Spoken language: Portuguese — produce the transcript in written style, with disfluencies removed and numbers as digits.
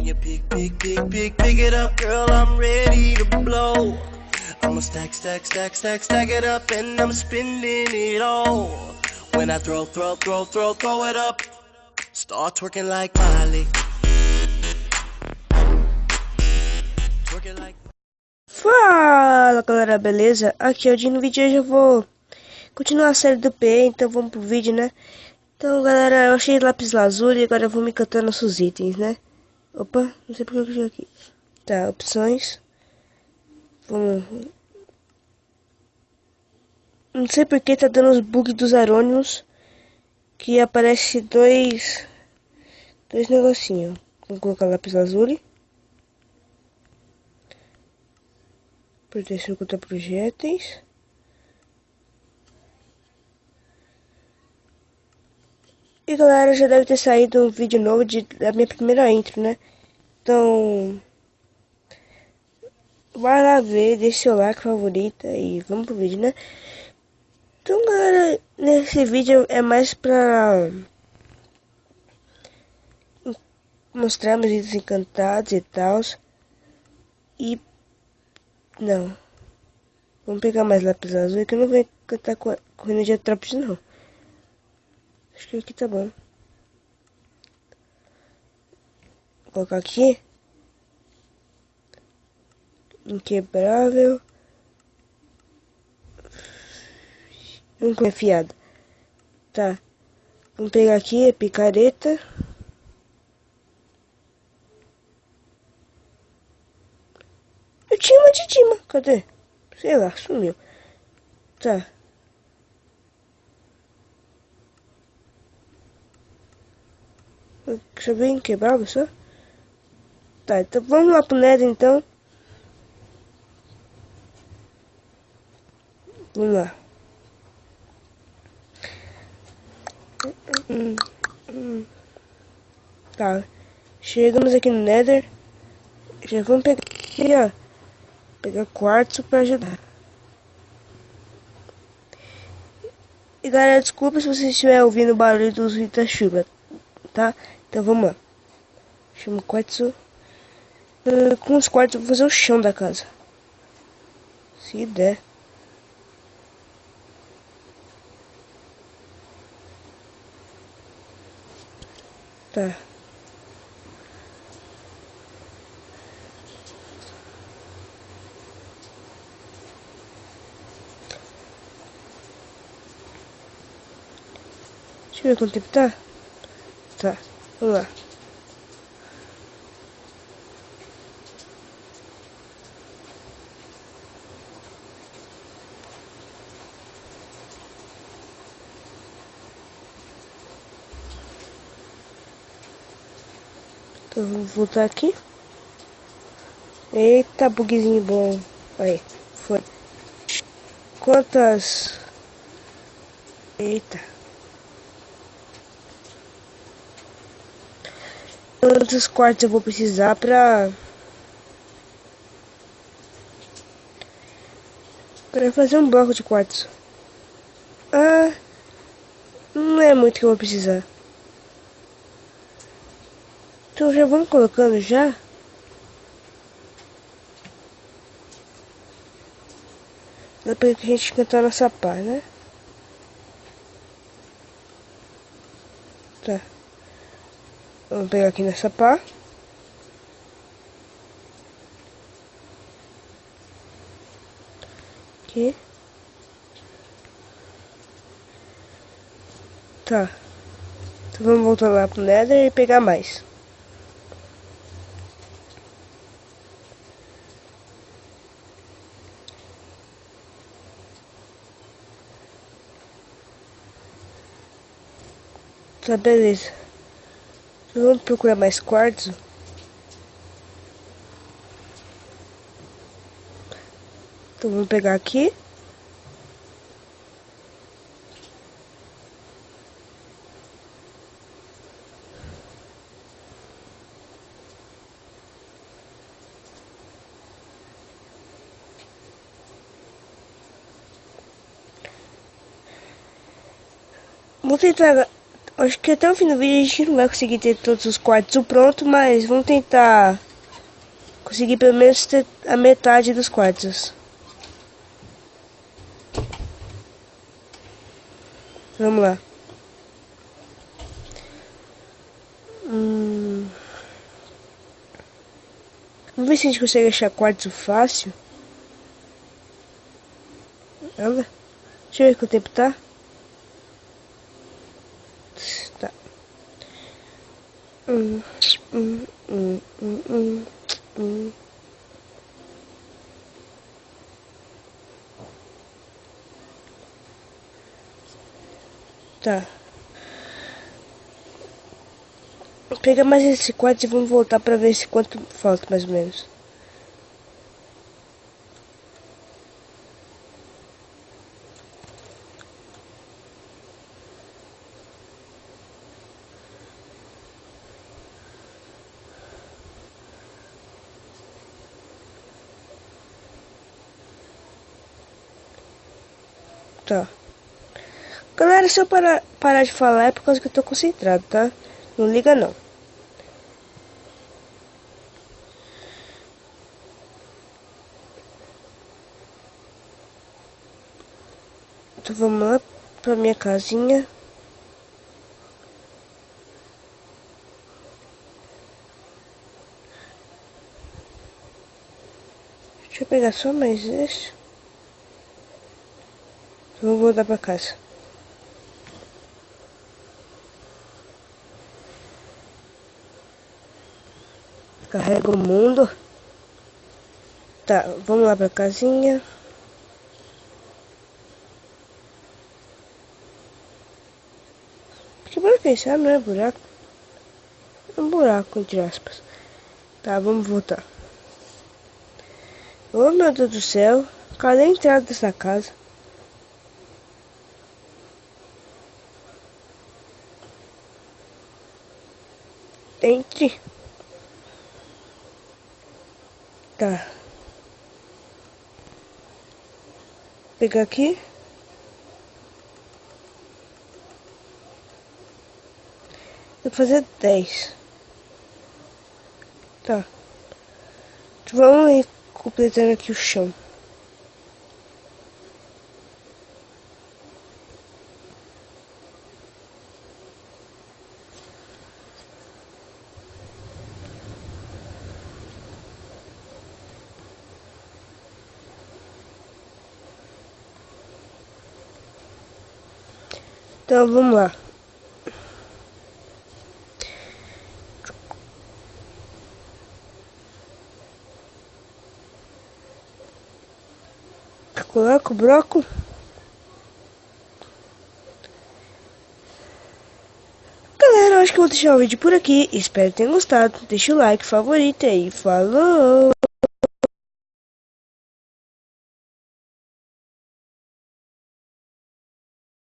when you pick it up, girl, I'm ready to blow. I'ma stack it up, and I'm spending it all. When I throw it up, start twerking like Miley. Twerking like. Fala galera, beleza? Aqui é o Dino. No vídeo hoje eu vou continuar a série do P, então vamos pro vídeo, né? Então galera, eu achei lápis lazuli e agora eu vou me cantando nossos itens, né? Opa, não sei porque eu cliquei aqui. Tá, opções. Vamos. Não sei porque tá dando os bugs dos arônimos. Que aparece dois negocinhos. Vamos colocar lápis lazuli. Proteção contra projéteis. E galera, já deve ter saído um vídeo novo da minha primeira intro, né? Então, vai lá ver, deixa seu like, favorita e vamos pro vídeo, né? Então galera, nesse vídeo é mais pra mostrar meus itens encantados e tal. E, não, vamos pegar mais lápis azul que eu não vou cantar correndo de atrapos não. Acho que aqui tá bom. Vou colocar aqui. Inquebrável. Nunca é fiado. Tá. Vamos pegar aqui a picareta. Eu tinha uma de Dima. Cadê? Sei lá, sumiu. Tá. Deixa eu ver, inquebrável só. Tá, então vamos lá pro Nether então. Vamos lá. Tá. Chegamos aqui no Nether. Já vamos pegar aqui, ó. Pegar quartzo pra ajudar. E galera, desculpa se você estiver ouvindo o barulho dos ruídos da chuva, tá? Então vamos lá. Chama o quartzo. Com os quartos eu vou fazer o chão da casa. Se der. Tá. Deixa eu ver quanto tempo tá. Tá, vamos lá. Então vamos voltar aqui. Eita, bugzinho bom. Aí, foi. Quantas... Eita. Quantos quartos eu vou precisar pra fazer um bloco de quartos? Ah, não é muito que eu vou precisar. Então já vamos colocando já. Dá pra gente cantar nossa pá, né? Tá. Vamos pegar aqui nessa pá. Aqui. Tá. Então vamos voltar lá pro Nether e pegar mais. Tá, beleza. Então vamos procurar mais quartzo. Então vamos pegar aqui. Vou tentar Acho que até o fim do vídeo a gente não vai conseguir ter todos os quartos pronto, mas vamos tentar conseguir pelo menos ter a metade dos quartos. Vamos lá. Vamos ver se a gente consegue achar quartos fácil. Anda. Deixa eu ver quanto tempo tá. Tá. Hum, hum, hum, hum, hum, hum. Tá. Vou pegar mais esse quarto e vamos voltar pra ver se quanto falta mais ou menos. Tá. Galera, se eu parar de falar é por causa que eu tô concentrado, tá? Não liga não. Então vamos lá pra minha casinha. Deixa eu pegar só mais esse. Vou voltar pra casa. Carrega o mundo. Tá, vamos lá pra casinha. Que buraco é esse? Ah, não é buraco. É um buraco, entre aspas. Tá, vamos voltar. Oh, meu Deus do céu. Cadê a entrada dessa casa? Entre. Tá. Vou pegar aqui. Vou fazer 10. Tá. Vamos ir completando aqui o chão. Então vamos lá. Coloca o bloco. Galera, eu acho que eu vou deixar o vídeo por aqui. Espero que tenham gostado. Deixa o like, favorito aí. Falou!